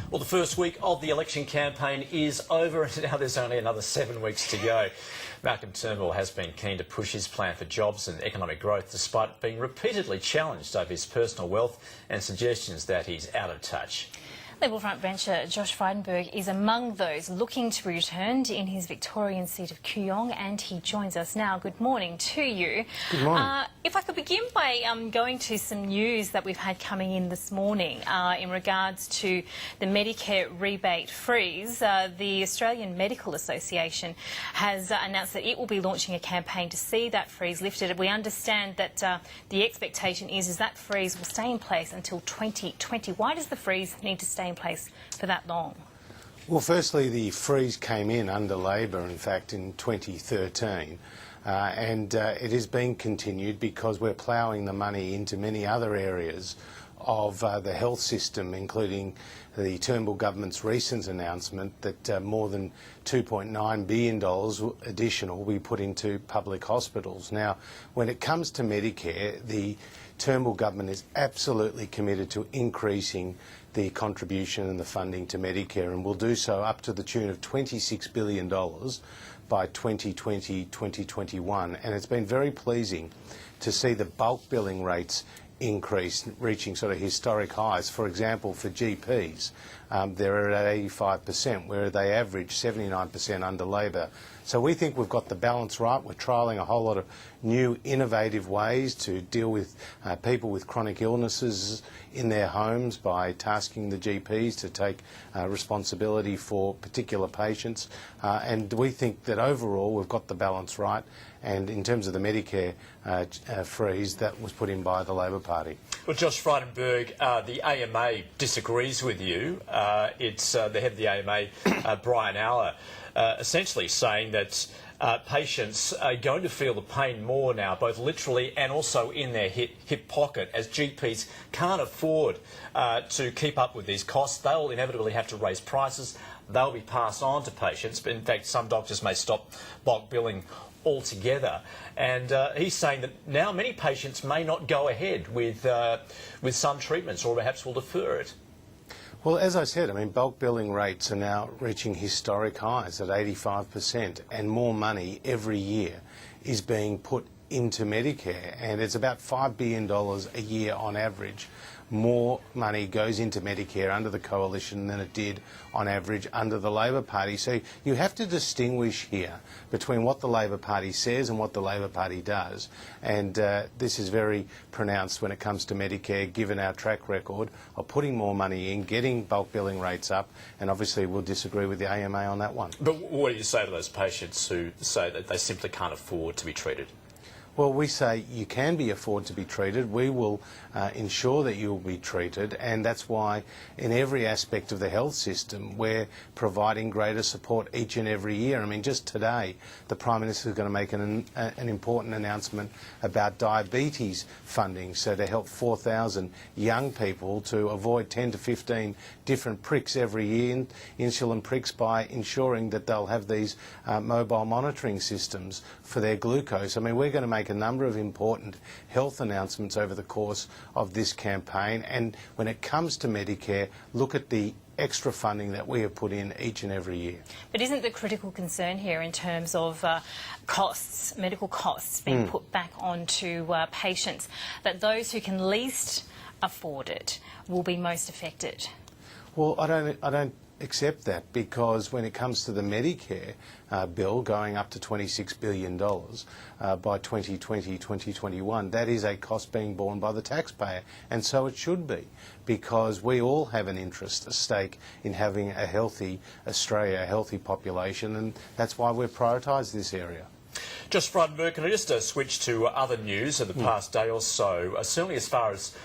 Well, the first week of the election campaign is over and now there's only another 7 weeks to go. Malcolm Turnbull has been keen to push his plan for jobs and economic growth despite being repeatedly challenged over his personal wealth and suggestions that he's out of touch. Liberal frontbencher Josh Frydenberg is among those looking to be returned in his Victorian seat of Kooyong, and he joins us now. Good morning to you. Good morning. If I could begin by going to some news that we've had coming in this morning in regards to the Medicare rebate freeze. The Australian Medical Association has announced that it will be launching a campaign to see that freeze lifted. We understand that the expectation is that freeze will stay in place until 2020. Why does the freeze need to stay in place for that long? Well, firstly, the freeze came in under Labor, in fact, in 2013, and it is being continued because we're ploughing the money into many other areas of the health system, including the Turnbull government's recent announcement that more than $2.9 billion additional will be put into public hospitals. Now, when it comes to Medicare, the Turnbull government is absolutely committed to increasing the contribution and the funding to Medicare, and will do so up to the tune of $26 billion by 2020-2021. And it's been very pleasing to see the bulk billing rates increase, reaching sort of historic highs. For example, for GPs, they're at 85%, where they average 79% under Labor. So we think we've got the balance right. We're trialling a whole lot of new innovative ways to deal with people with chronic illnesses in their homes by tasking the GPs to take responsibility for particular patients. And we think that overall we've got the balance right. And in terms of the Medicare freeze, that was put in by the Labor Party. Well, Josh Frydenberg, the AMA disagrees with you. It's the head of the AMA, Brian Aller, essentially saying that patients are going to feel the pain more now, both literally and also in their hip pocket, as GPs can't afford to keep up with these costs. They'll inevitably have to raise prices. They'll be passed on to patients, but in fact some doctors may stop bulk billing altogether. And he's saying that now many patients may not go ahead with some treatments, or perhaps will defer it. Well, as I said, I mean, bulk billing rates are now reaching historic highs at 85%, and more money every year is being put into Medicare, and it's about $5 billion a year on average. More money goes into Medicare under the Coalition than it did on average under the Labor Party. So you have to distinguish here between what the Labor Party says and what the Labor Party does. And this is very pronounced when it comes to Medicare, given our track record of putting more money in, getting bulk billing rates up, and obviously we'll disagree with the AMA on that one. But what do you say to those patients who say that they simply can't afford to be treated? Well, we say you can be afford to be treated. We will ensure that you will be treated, and that's why in every aspect of the health system we're providing greater support each and every year. I mean, just today the Prime Minister is going to make an important announcement about diabetes funding, so to help 4,000 young people to avoid 10 to 15 different pricks every year, insulin pricks, by ensuring that they'll have these mobile monitoring systems for their glucose. I mean, we're going to make a number of important health announcements over the course of this campaign, and when it comes to Medicare, look at the extra funding that we have put in each and every year. But isn't the critical concern here in terms of costs, medical costs being put back onto patients, that those who can least afford it will be most affected? Well, I don't accept that, because when it comes to the Medicare bill going up to $26 billion by 2020-2021, that is a cost being borne by the taxpayer, and so it should be, because we all have an interest, a stake in having a healthy Australia, a healthy population, and that's why we've prioritised this area. Josh Frydenberg, can I just switch to other news of the past day or so, certainly as far as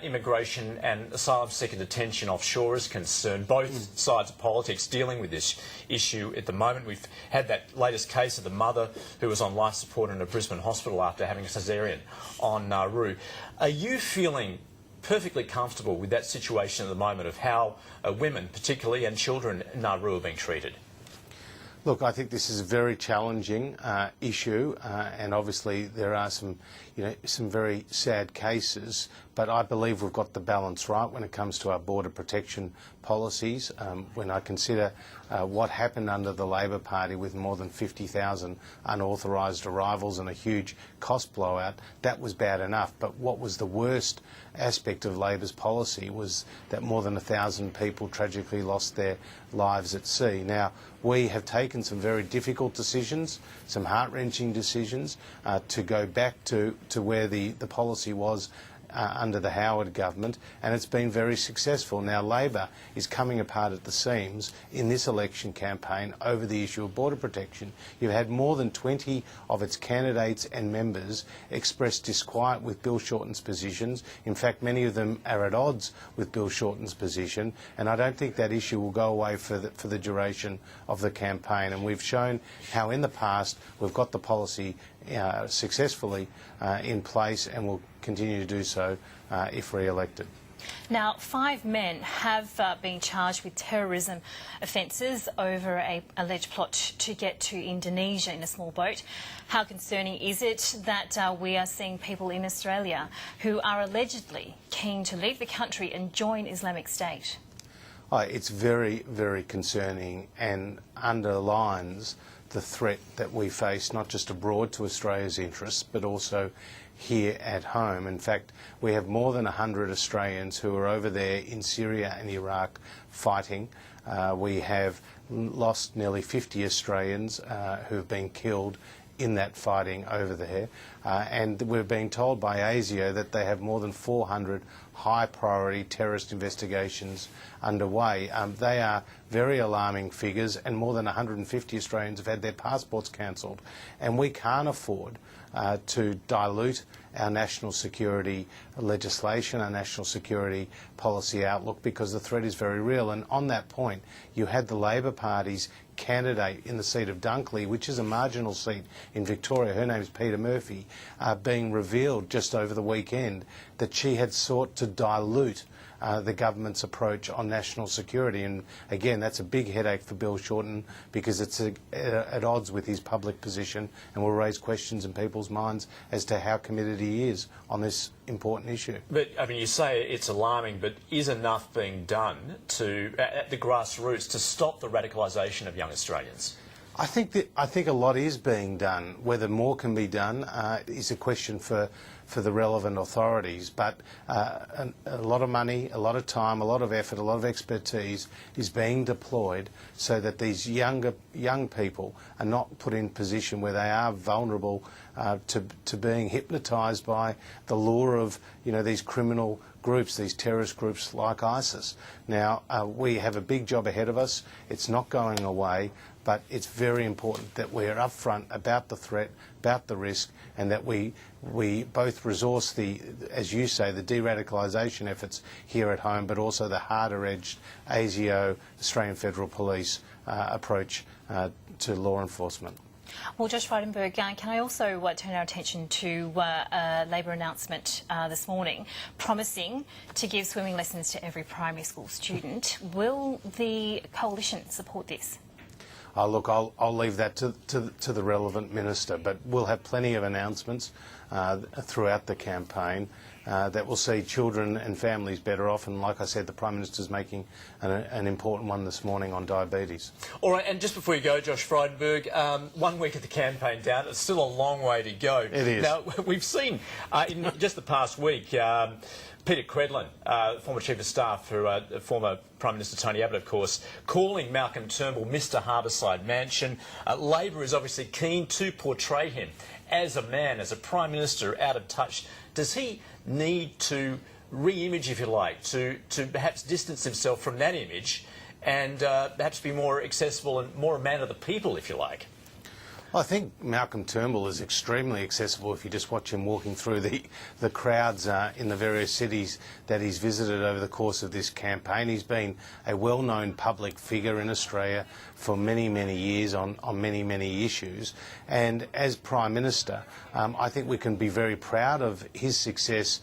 immigration and asylum seeker detention offshore is concerned. Both sides of politics dealing with this issue at the moment. We've had that latest case of the mother who was on life support in a Brisbane hospital after having a caesarean on Nauru. Are you feeling perfectly comfortable with that situation at the moment of how women, particularly, and children in Nauru are being treated? Look, I think this is a very challenging issue, and obviously there are some very sad cases, but I believe we've got the balance right when it comes to our border protection policies. When I consider what happened under the Labor Party with more than 50,000 unauthorised arrivals and a huge cost blowout, that was bad enough. But what was the worst aspect of Labor's policy was that more than 1,000 people tragically lost their lives at sea. Now, we have taken some very difficult decisions, some heart-wrenching decisions, to go back to where the policy was under the Howard government, and it's been very successful. Now, Labor is coming apart at the seams in this election campaign over the issue of border protection. You've had more than 20 of its candidates and members express disquiet with Bill Shorten's positions. In fact, many of them are at odds with Bill Shorten's position, and I don't think that issue will go away for the duration of the campaign. And we've shown how in the past we've got the policy successfully in place, and will continue to do so if re-elected. Now, 5 men have been charged with terrorism offences over an alleged plot to get to Indonesia in a small boat. How concerning is it that we are seeing people in Australia who are allegedly keen to leave the country and join Islamic State? Oh, it's very, very concerning, and underlines the threat that we face, not just abroad to Australia's interests, but also here at home. In fact, we have more than 100 Australians who are over there in Syria and Iraq fighting. We have lost nearly 50 Australians who have been killed in that fighting over there. And we're being told by ASIO that they have more than 400 high-priority terrorist investigations underway. They are very alarming figures, and more than 150 Australians have had their passports cancelled. And we can't afford to dilute our national security legislation, our national security policy outlook, because the threat is very real. And on that point, you had the Labor Party's candidate in the seat of Dunkley, which is a marginal seat in Victoria, her name is Peter Murphy, being revealed just over the weekend that she had sought to dilute the government's approach on national security. And again, that's a big headache for Bill Shorten, because it's at odds with his public position, and will raise questions in people's minds as to how committed he is on this important issue. But I mean, you say it's alarming, but is enough being done to, at the grassroots, to stop the radicalisation of young Australians? I think a lot is being done. Whether more can be done is a question for the relevant authorities. But a lot of money, a lot of time, a lot of effort, a lot of expertise is being deployed so that these young people are not put in a position where they are vulnerable to being hypnotised by the lure of these criminal groups, these terrorist groups like ISIS. Now, we have a big job ahead of us. It's not going away, but it's very important that we're upfront about the threat, about the risk, and that we both resource as you say, the de-radicalisation efforts here at home, but also the harder-edged ASIO, Australian Federal Police approach to law enforcement. Well, Josh Frydenberg, can I also turn our attention to a Labor announcement this morning promising to give swimming lessons to every primary school student. Will the Coalition support this? Look, I'll leave that to the relevant minister, but we'll have plenty of announcements throughout the campaign that will see children and families better off. And like I said, the Prime Minister's making an important one this morning on diabetes. All right, and just before you go, Josh Frydenberg, 1 week of the campaign down, it's still a long way to go. It is. Now, we've seen in just the past week, Peter Credlin, former Chief of Staff for former Prime Minister Tony Abbott, of course, calling Malcolm Turnbull Mr Harbourside Mansion. Labor is obviously keen to portray him as a man, as a Prime Minister out of touch. Does he need to re-image, if you like, to perhaps distance himself from that image and perhaps be more accessible and more a man of the people, if you like? I think Malcolm Turnbull is extremely accessible if you just watch him walking through the crowds in the various cities that he's visited over the course of this campaign. He's been a well-known public figure in Australia for many, many years on many, many issues. And as Prime Minister, I think we can be very proud of his success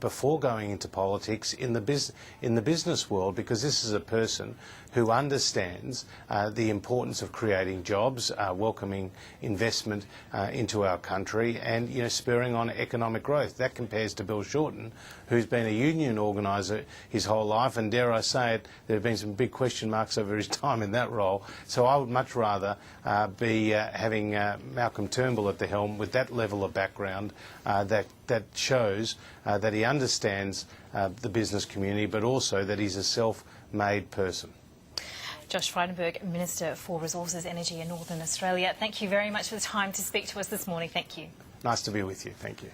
before going into politics in the business world, because this is a person who understands the importance of creating jobs, welcoming investment into our country and, you know, spurring on economic growth. That compares to Bill Shorten, who's been a union organiser his whole life, and dare I say it, there have been some big question marks over his time in that role. So I would much rather be having Malcolm Turnbull at the helm with that level of background that shows that he understands the business community, but also that he's a self-made person. Josh Frydenberg, Minister for Resources, Energy and Northern Australia. Thank you very much for the time to speak to us this morning. Thank you. Nice to be with you. Thank you.